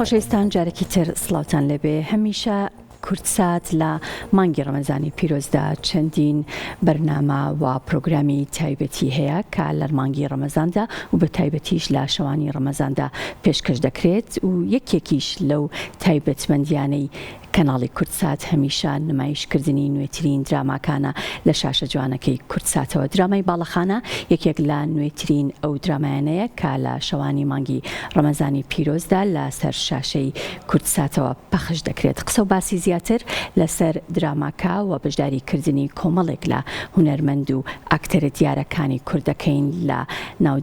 خۆشەویستان جارێکی تر سڵاوتان لەبێ هەمیشە کورتسات لە مانگی ڕەمەزانی پیرۆزدا چەندین بەرنامە و پرۆگرامی تایبەتی هەیە کە لە مانگی ڕەمەزاندا و بە تایبەتیش لە شەوانی ڕەمەزاندا پێشکەش دەکرێت و یەکێکیش لەو تایبەتمەندیانەی کەناڵی کورتسات هەمیشە نمایشکردنی نوێترین دراماکانە لە شاشە جوانەکەی کورتساتەوە. درامای باڵەخانە یەکێک لە نوێترین ئەو درامایانەیە کە لە شەوانی مانگی ڕەمەزانی پیرۆزدا لە سەر شاشەی کورتساتەوە پەخش دەکرێت. قسە و باسی زیاتر لەسەر دراماکە و بەشداریکردنی کۆمەڵێک لە هونەرمەند و ئاکتەرە دیارەکانی کوردەکەین لە ناو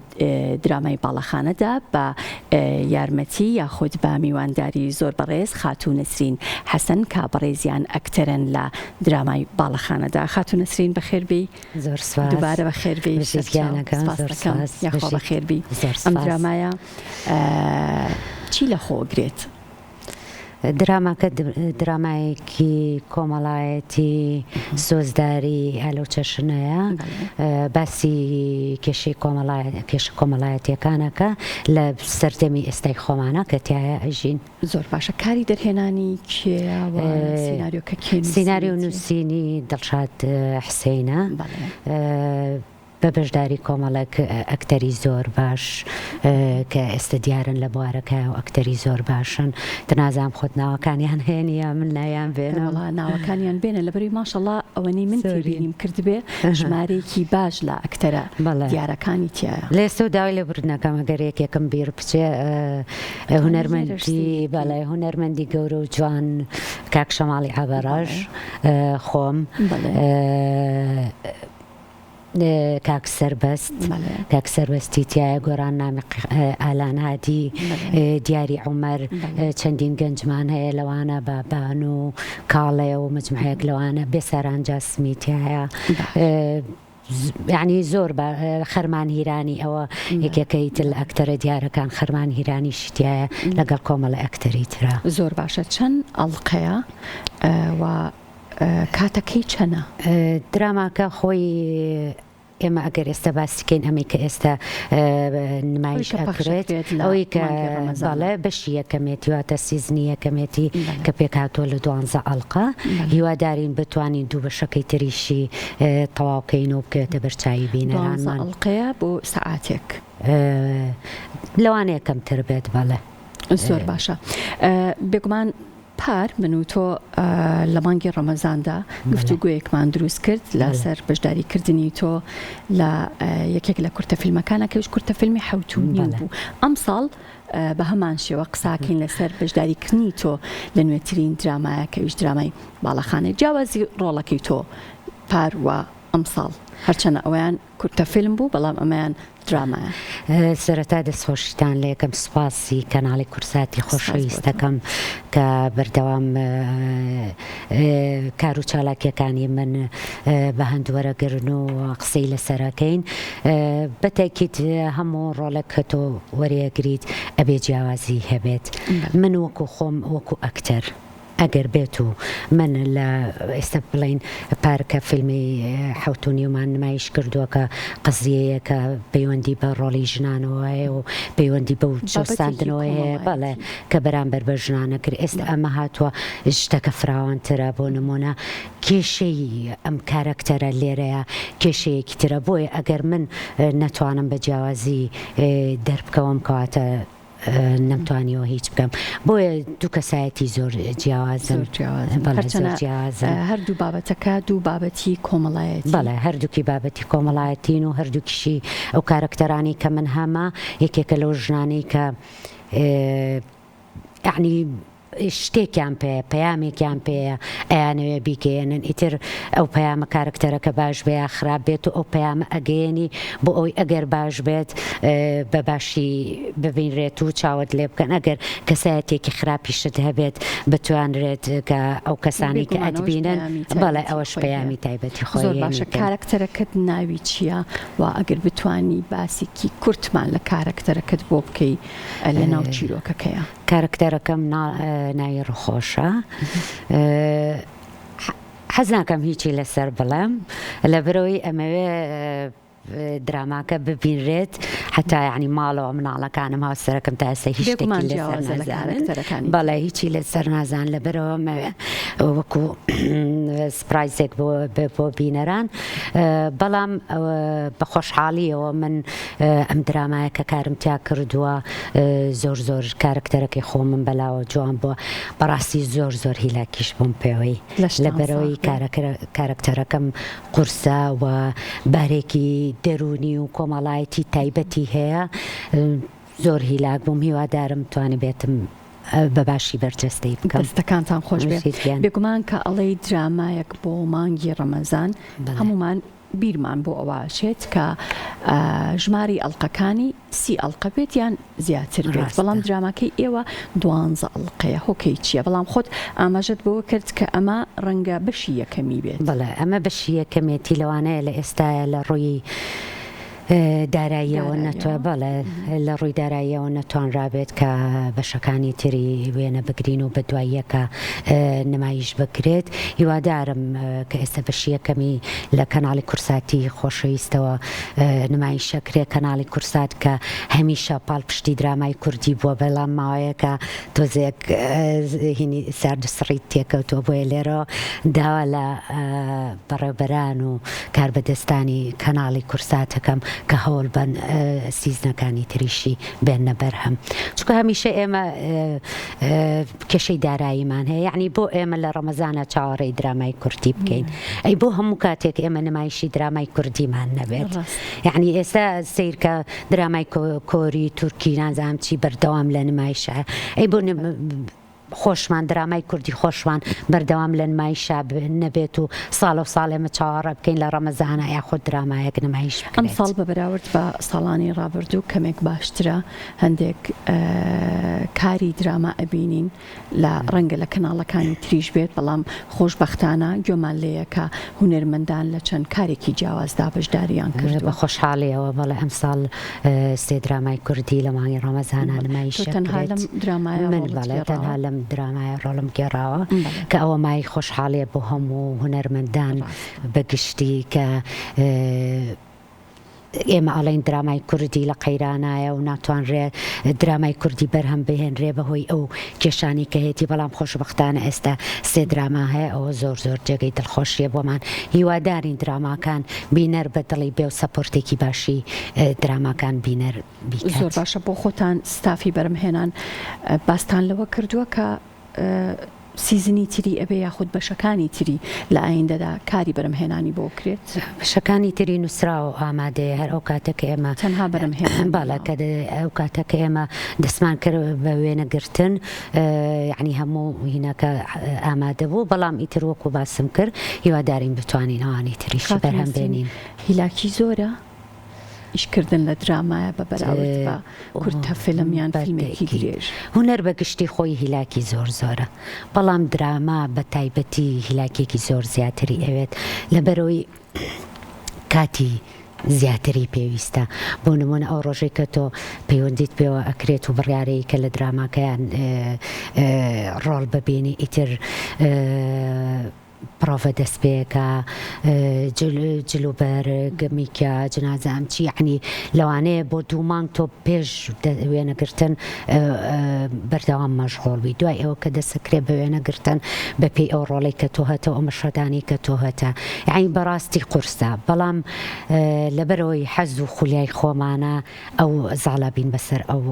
درامای باڵەخانەدا بە یارمەتی یاخود بە میوانداری زۆر بەڕێز خاتوو نەسرین حەسەن کا بەڕێزیان ئەکتەرن لە درامای باڵەخانەدا. خاتوو نەسرین بەخێربی. زۆر سپاس. دووبارە بەخێربی. یاخوا بەخێربی. ئەم درامایە چی لە خۆگرێت؟ دراماکە درامایەکی کۆمەڵایەتی سۆزداری هەلو چەشنەیە باسی کێشە کۆمەڵایەتیەکانەکە لە سەردەمی ئێستای خۆمانە کە تایە ئەژین. زۆر باشە. کاری دەرهێنانی کێوە سیناریۆکە کێ؟ سیناریۆ نووسینی دڵشاد حسینە بە بەشداری کۆمەڵێک ئەکتەری زۆر باش کە ئێستا دیارن لە بوارەکە و ئەکتەری زۆر باشن. دەنازانم خۆت ناوەکانیان هێنیە من لایان بێنەوە. ناوەکانیان بێنە لەبەری ماشەڵڵا ئەوەنی من تێبینیم کردبێ ژمارەیەکی باش لە ئەکتەرە دیارەکانی تایە. لێستە و داوای لە بردنەکەم ئەگەر یەکێکم بیر بچێ هونەرمەندی بەڵێ هونەرمەندی گەورە و جوان کاک شەماڵی عەبەڕەش خۆم کاک سەربەستی تایە گۆران نامی ئالان هادی دیاری عومەر چەندین گەنجمان هەیە لەوانە بابان و کاڵێ و مجموعەیەک لەوانە بێسەران جاسمی تایە یعنی زۆر خەرمان هیرانی ئەوە یەکێکەی تر ئەکتەرە دیارەکان خەرمان هیرانی شتایە لەگەڵ کۆمەڵە ئەکتەری ترە. زۆر باشە. چەند ئەڵقەیە و کاتەکەی چەنە؟ دراماکە خۆی ئێمە ئەگەر ئێستا باسیکەین ئەمەی کە ئێستا نمایش ئەکرێت ئەوەی کە باڵێ بەشی یەکەمێتی واتە سیزنی یەکەمێتی کە پێکهاتووە لە 12 ئەڵقە هیوادارین بتوانین دوو بەشەکەی تریشی تەواوکەین و بکەوێتە بەرچاوی بینەرانمان. ئەڵقەیە بۆ سەعاتێک لەوانەیە کەمتر بێت. بەڵێ زۆر باشە. بێگومان پار من و تۆ لە مانگی ڕەمەزاندا گفتوگویەکمان دروست کرد لەسەر بەشداریکردنی تۆ لە یەکێک لە کورتەفیلمەکانە کەوش کورتەفیلمی حەوتونی بوو. ئەم ساڵ بە هەمان شێوە قساکەین لەسەر بەشداریکردنی تۆ لە نوێترین درامایە کەویش درامای باڵەخانە. جیاوازی ڕۆڵەکەی تۆ پار وە ئەم ساڵ هەرچەنە ئەویان کورتەفیلم بوو بەڵام ئەمەیان درامایە. سەرەتا دەستخۆشیتان لە یەکەم سوپاسی کەناڵی کورتساتی خۆشەویستەکەم کە بەردەوام کار و چالاکیەکانی من بە هەندوەرەگرن و قسەی لەسەرەکەین. بەتاکید هەموو ڕۆڵێک کە تۆ وەرەگریت ئەبێ جیاوازی هەبێت. من وەکو خۆم وەکو ئەکتەر ئەگەر بێت و من لە ئێستا بڵین پارکە فیلمی حەوتونیومان نمایش کردووە کە قزیەیە کە پەیوەندی بە ڕۆڵی ژنانەوە هەیە و پەیوەندی بە جۆستاندنەوە هەیە بەڵێ کە بەرامبەر بە ژنانە کرد. ئێستا ئەمە هاتووە شتەکە فراوانترە بۆ نمونە کێشەی ئەم کارەکتەرە لێرەیە کێشەیەکی ترە. بۆیە ئەگەر من نەتوانم بە جیاوازی دەربکەوم کەواتە نەمتوانیەوە هیچ بکەم. بۆیە دوو کەسایەتی زۆر جیاوازن. هەردوو بابەتەکە دوو بابەتی کۆمەڵایەتی. بەڵێ هەردووکی بابەتی کۆمەڵایەتین و هەردووکیشی ئەو کارەکتەرانی کە من هەمە یەکێکە لەو ژنانەی کە یعنی شتێکیان پێ پەیامێکیان پێەیە ئەیانەوێ بیکەێنن ئیتر ئەو پەیامە کارکتەرەکە باش بێ یا خراپ بێت و ئەو پەیامە ئەگەیەنی بۆ ئەوی ئەگەر باش بێت بە باشی ببینرێت و چاوت لێ بکەن. ئەگەر کەسایەتێکی خراپیشت هەبێت بتوانرێت کە ئەو کەسانی کە ئەتبینن بەڵێ ئەوەش پەیامی تایبەتی خۆی. زۆر باشە. کارکتەرەکەت ناوی چییە و ئەگەر بتوانی باسیکی کورتمان لە کارکتەرەکەت بۆ بکەی لە ناو چیرۆکەکەیە؟ کارکتەرەکەم ناوی ڕخۆشە. حەز ناکەم هیچی لەسەر بڵێم لە برەوەی ئەمەوێ دراماکە ببینرێت حتا یعنی ماڵەوە مناڵەکانم هاوسەرەکەم تا ئێستا هیچ شتێکی لەسەر نازانن بەڵێ هیچی لەسەر نازان لەبەرەوە وەکو سپرایزێک بۆ بینەران بەڵام بە خۆشحاڵیەوە من ئەم درامایە کە کارم تیا کردووە زۆر کارکتەرەکەی خۆ من بەلاوە جوان بووە بەڕاستی زۆر هیلاکیش بووم پێوەی لەبەرەوەی کارکتەرەکەم قورسە و بارێکی دەرونی و کۆمەڵایەتی تایبەتی هەیە زۆر هیلاک بووم هیوادارم توانێ بێتم بە باشی بەرجەستەی بکەم دەستەکانتان خۆش بێت بێگومان کە ئەڵەی درامایەک بۆ مانگی ڕەمەزان هەمومان بیرمان بۆ ئەوەشێت کە ژماری ئەڵلقەکانی 30 ئەڵلقە بێت یان زیاتر بێت بەڵام دراماکەی ئێوە 12 ئەڵلقەیە هۆکەی چییە بەڵام خۆت ئاماژەت بۆ کرد کە ئەمە ڕەنگە بەشی یەکەمی بێت بەڵێ ئەمە بەشی یەکەمێتی لەوانەیە لە ئێستاە لە ڕووی داراییەوە نەتوە بەڵێ لە ڕووی داراییەوە نەتوانرابێت کە بەشەکانی تری وێنە بگرین و بە دواییەکە نمایش بکرێت هیوادارم کە ئێستا بەشی یەکەمی لە کەناڵی کورساتی خۆشەویستەوە نمایشەکرێت کەناڵی کورسات کە هەمیشە پاڵپشتی درامای کوردی بووە بەڵام ماوەیەکە تۆزێک هینی ساردەسڕیت تێکەوتووە بۆیە لێرە داوا لە بەڕێوبەران و کاربەدەستانی کەناڵی کورساتەکەم کە هەوڵ بن سیزنەکانی تریشی بێنە بەرهەم چونکە هەمیشە ئێمە کێشەی داراییمان هەیە یعنی بۆ ئێمە لە ڕەمەزانە چاوەڕێی درامای کوردی بکەین ئەی بۆ هەموو کاتێک ئێمە نمایشی درامای کوردیمان نەبێت یعنی ئێستا سیرکە درامای کۆری تورکی نازام چی بەردەوام لە نمایشە ئەی بۆ خۆشمان درامای کوردی خۆشمان بەردەوام لە نمایشە نەبێت و ساڵ و ساڵ ئێمە چاوەڕە بکەین لە ڕەمەزانە یاخود درامایەک نمایش بکرێت ئەم ساڵ بە بەراورد بە ساڵانی ڕابردوو کەمێک باشترە هەندێک کاری دراما ئەبینین لە ڕەنگە لە کەناڵەکانی تریش بێت بەڵام خۆشبەختانە گوێمان لێیە کە هونەرمەندان لە چەند کارێکی جیاوازدا بەشداریان کرد بە خۆشحاڵیەوە بەڵێ ئەم ساڵ سێ درامای کوردی لە مانگی ڕەمەزانە نمایش تەنها لەم درامایە لەم درامایە ڕۆڵم گێڕاوە کە ئەوە مای خۆشحاڵێ بۆ هەموو هونەرمەندان بەگشتی کە ئێمە ئەڵێن درامای کوردی لە قەیرانایە و ناتوانرێت درامای کوردی بەرهەم بهێنرێ بەهۆی ئەو کێشانی کە هێتی بەڵام خۆشبەختانە ئێستا سێ دراما هەیە ئەوە زۆر جێگەی دڵخۆشیە بۆمان هیوادارین دراماکان بینەر بە دڵی بێ و سەپۆرتێکی باشی دراماکان بینەر بیکات زۆر باشە بۆ خۆتان ستافی بەرمهێنان باستان لەوە کردووە کە سیزنی تری ئەبێ یاخود بەشەکانی تری لە ئایندەدا کاری بەرەمهێنانی بۆ کرێت بەشەکانی تری نووسرا و ئامادەیە هەر ئەو کاتەکە ئێمە تەنها بەرەمهێنان باڵە کە ئەو کاتەکە ئێمە دەستمان کرد بە وێنەگرتن یعنی هەموو هینەکە ئامادە بوو بەڵام ئیتر وەکو باسم کرد هیوادارین بتوانین ئەوانی تریش بەرهەم بێنین هیلاکی زۆرە ئیشکردن لە درامایە بە بەراورد بە کورتە فیلمیان فیلمێکی درێژ هونەر بەگشتی خۆی هیلاکی زۆرە بەڵام دراما بە تایبەتی هیلاکێکی زۆر زیاتری ئەوێت لەبەرەوەی کاتی زیاتری پێویستە بۆ نمونە ئەو ڕۆژەی کە تۆ پەیوەندیت پێوە ئەکرێت و بڕیارەیە کە لە دراماکەیان ڕۆڵ ببینی ئیتر پرۆڤە دەست پێەکە جلوبەرگ میکە جنازەم چی یعنی لەوانەیە بۆ دوو مانگ تۆ پێش وێنەگرتن بەردەوام مەشغوڵ بی دوای ئەوە کە دەسەکرێت بە وێنەگرتن بەپێی ئەو ڕۆڵی کە تۆ هەتە ئەو مەشەدانی کە تۆ هەتە یعنی بەڕاستی قورسە بەڵام لەبەرەوەی حەز و خولیای خۆمانە ئەو زاڵابین بەسەر ئەو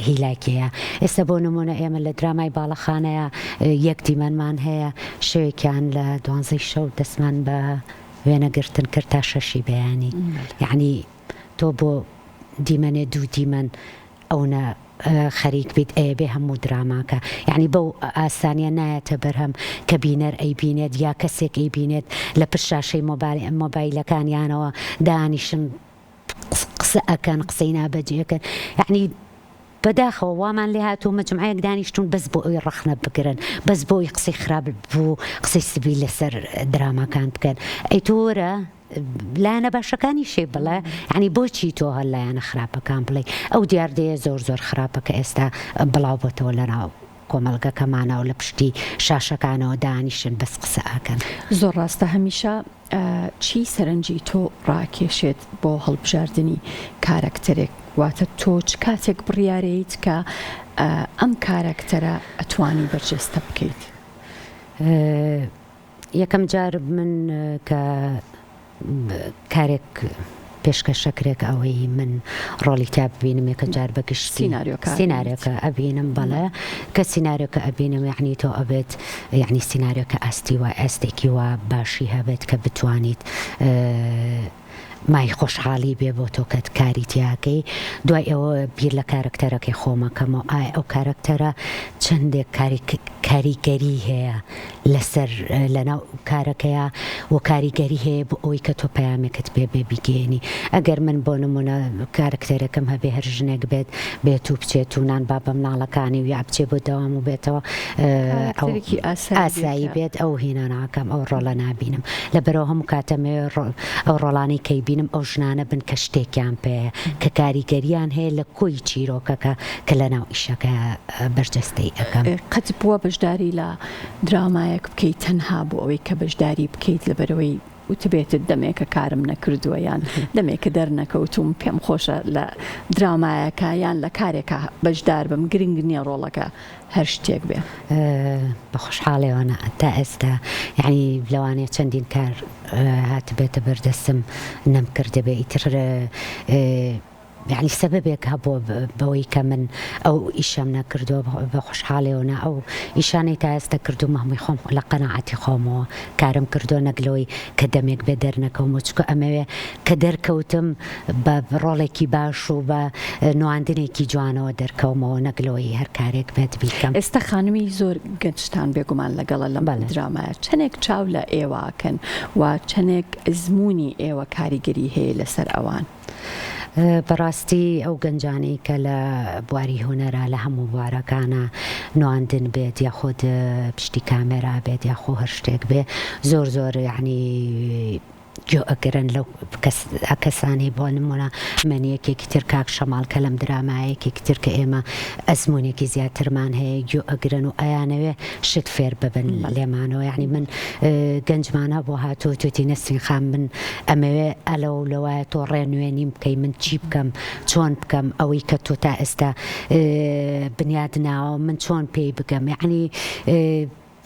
هیلاکەیە ئێستا بۆ نمونە ئێمە لە درامای باڵەخانەیە یەک دیمەنمان هەیە شەوێکیان لە 12 شەو دەستمان بە وێنەگرتن کرد تا 6 بەیانی یعنی تۆ بۆ دیمەنێ دوو دیمەن ئەوە خەریک بیت ئەیە بێ هەموو دراماکە یعنی بەو ئاسانیە نایەتە بەرهەم کە بینەر ئەی بینێت یا کەسێک ئەی بینێت لە پشت شاشەی مۆبایلەکانیانەوە دانیشن قسە ئەکەن قسەی نابەجێکەن یعنی بەداخەوە وامان لێ هاتوو مەجموعەیەک دانیشتون بەس بۆ ئەوی ڕەخنە بگرن بەس بۆی قسەی خراپ بوو قسەی سبی لەسەر دراماکان بکەن ئەی تۆرە لایەنە باشەکانی شێ بڵێ ینی بۆچی تۆ هەر لایەنە خراپەکان بڵێ ئەو دیاردەیە زۆر خراپە کە ئێستا بڵاو بۆتەوە لەناو کۆمەڵگەکەمانە و لە پشتی شاشەکانەوە دانیشن بەس قسە ئاکەن. زۆر ڕاستە هەمیشە چی سەرنجی تۆ ڕاکێشێت بۆ هەڵبژاردننی کارکتەرێک واتە تۆ چ کاتێک بڕیارەیت کە ئەم کارکتەرە ئەتوانی بەرجەستە بکەیت؟ یەکەم جار من کە کارێک پێشکەشەکرێک ئەوەی من ڕۆڵی تا ببینم یەکە جار بەگشتی سیناریۆکە ئەبینم بەڵێ کە سیناریۆکە ئەبینم یعنی تۆ ئەبێت یعنی سیناریۆکە ئەستی وە ئەستێکی وە باشی هەبێت کە بتوانیت مای خۆشحاڵی بێ بۆ تۆ کەت کاری تیاکەی. دوای ئەوە بیر لە کارکتەرەکەی خۆمەکەمەوە ئایا ئەو کارکتەرە چەندێک کاریگەری هەیە لەسەر لەناو کارەکەیە و کاریگەری هەیە بۆ ئەوی کە تۆ پەیامێکت بێ بیگەێنی. ئەگەر من بۆ نمونە کارکتەرەکەم هەبێ هەر ژنێک بێت و بچێت و نان با بە مناڵەکانی و یا بچێ بۆ دەوام و بێتەوە ئاسایی بێت ئەو هێنا ناکەم ئەو ڕۆڵە نابینم لەبەرەوە هەموو کاتەمێ ئەو ڕۆڵانی کەی بینم ئەو ژنانە بن کە شتێکیان پێەیە کە کاریگەریان هەیە لە کۆی چیرۆکەکە کە لە ناو ئیشەکە بەرجەستەی ئەەکەم. قەت بووە بەشداری لە درامایەک بکەیت تەنها بۆ ئەوەی کە بەشداری بکەیت لەبەرەوەی وتبێتت دەمێکە کارم نەکردووە یان دەمێکە دەرنەکەوتوم پێم خۆشە لە درامایەکە یان لە کارێکە بەشدار بم گرنگ نییە ڕۆڵەکە هەر شتێک بێ بە خۆشحاڵێوانە تا ئێستا یعنی لەوانەیە چەندین کار هات بێتە بەردەستم نەمکردە بێ ئیتر یعنی سەبەبێک هەبووە بەوەی کە من ئەو ئیشەم نەکردووە بە خۆشحاڵێەوە ئەو ئیشانەی تا ئێستا کردو هەمووی خۆم لە قەناعەتی خۆمەوە کارم کردو نەگلەوەی کە دەمێک بێ دەرنەکەوم چکە ئەمەوێ کە دەرکەوتم بە ڕۆڵێکی باش و بە نواندنێکی جوانەوە دەرکەومەوە نەگلەوەی هەر کارێک بێت بیکەم. ئێستا خانمی زۆر گەنجتان بێگومان لەگەڵە لەم درامایە چەندێک چاو لە ئێوەکەن و چەندێک زموونی ئێوە کاریگەری هەیە لەسەر ئەوان؟ بەڕاستی ئەو گەنجانەی کە لە بواری هوەرە لە هەموو بوارەکانە نواندن بێت یاخود پشتی کامێرا بێت یاخۆ هەر شتێک بێ زۆر زۆر یعنی گوێ ئەگرن لەو کەسانی بۆ نمونە منیەکێکی تر کاک شەماڵ کە لەم درامایەکێکی تر کە ئێمە ئەزمونێکی زیاترمان هەیە گوێ ئەگرن و ئەیانەوێ شت فێر ببن لێمانەوە. یعنی من گەنجمانە بۆ هاتووە توێتی نەسرین خان من ئەمەوێ ئەلە و لەوایە تۆ ڕێنوێنیم بکەی من چی بکەم چۆن بکەم ئەوەی کە تۆ تا ئێستا بنیاد ناوە من چۆن پێی بگەم. یعنی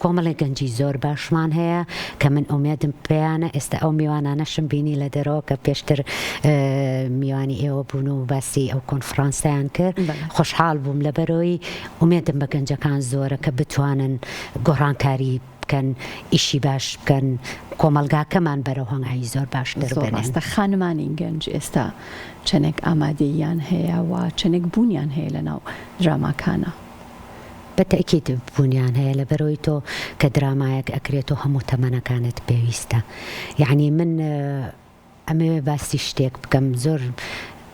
کۆمەڵی گەنجی زۆر باشمان هەیە کە من ئومێدم پێیانە ئێستا ئەو میوانانەشم بینی لە دەرەوە کە پێشتر میوانی ئێوە بوون و باسی ئەو کۆنفرانسیان کرد خۆشحاڵ بووم لەبەرەوەی ئومێدم بە گەنجەکان زۆرە کە بتوانن گۆڕانکاری بکەن ئیشی باش بکەن کۆمەلگاکەمان بەرەو هەنگایی زۆر باشتر بێنێن. خانمانی گەنج ئێستا چەندێک ئامادەیان هەیە و چەندێک بوونیان هەیە لە ناو دراماکانە؟ بەتەکید بوونیان هەیە لەبەرەوەی تۆ کە درامایەک ئەکرێت و هەموو تەمەنەکانت پێویستە. یعنی من ئەمەوێ باسی شتێک بکەم زۆر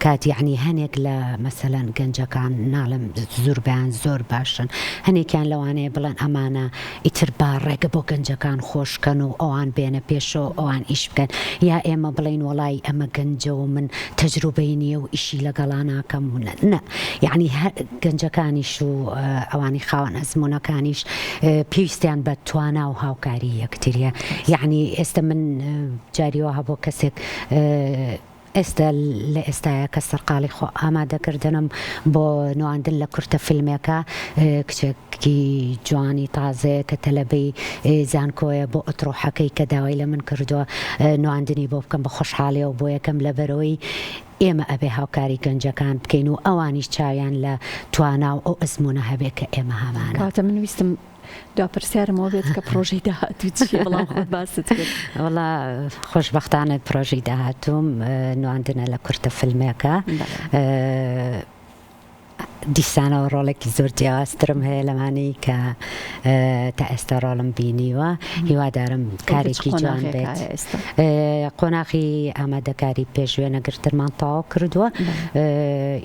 کات یعنی هەنێک لە مەسەلەن گەنجەکان ناڵم زۆربیان زۆر باشن هەنێکیان لەوانەیە بڵێن ئەمانە ئیتر با ڕێگە بۆ گەنجەکان خۆشکەن و ئەوان بێنە پێشەوە ئەوان ئیش بکەن یا ئێمە بڵین وڵی ئەمە گەنجە و من تەجروبەی نییە و ئیشی لەگەڵا ناکەم و نە یعنی گەنجەکانیش و ئەوانی خاوەن ئەزمونەکانیش پێویستیان بە توانا و هاوکاری یەکتریە. یعنی ئێستا من جاریەوە هەبوو کەسێک ئێستا لە ئێستاە کە سەرقاڵی خۆ ئامادەکردنم بۆ نواندن لە کورتە فیلمێکە کچێکی جوانی تازەیە کە تەلەبەی زانکۆیە بۆ ئۆتڕۆحەکەی کە داوای لە من کردووە نواندنی بۆ بکەم بە خۆشحاڵیەوە بۆ یەکەم لەبەرەوەی ئێمە ئەبێ هاوکاری گەنجەکان بکەین و ئەوانیش چاویان لە توانا و ئەو ئەزمونە هەبێ کە ئێمە هەمانە. کاتە من ویستم داپرسیارمەوە بێت کە پرۆژەی داهاتوو چی بەڵام خۆت باست کرد؟ وەڵا خۆشبەختانە پرۆژەی داهاتووم نواندنە لە کورتە فیلمێکە دیسانەوە ڕۆڵێکی زۆر جیاوازترم هەیە لەمانەی کە تا ئێستا ڕۆڵم بینیوە هیوادارم کارێکی جوان بێت. قۆناغی ئامادەکاری پێشوێنەگرتنمان تەواو کردووە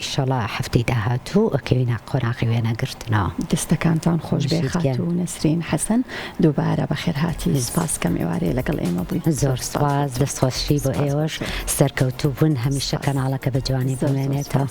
ئیشەڵا هەفتەی داهاتوو ئەکەوینە قۆناغی وێنەگرتنەوە. دەستەکانتان خۆش بێ خاتوو نەسرین حەسەن دووبارە بەخێرهاتی سپاسکەم ئێوارەیە لەگەڵ ئێمە بووین. زۆر سپاس دەستخۆشی بۆ ئێوەش سەرکەوتوو بوون هەمیشە کەناڵەکە بە جوانی بمێنێتەوە.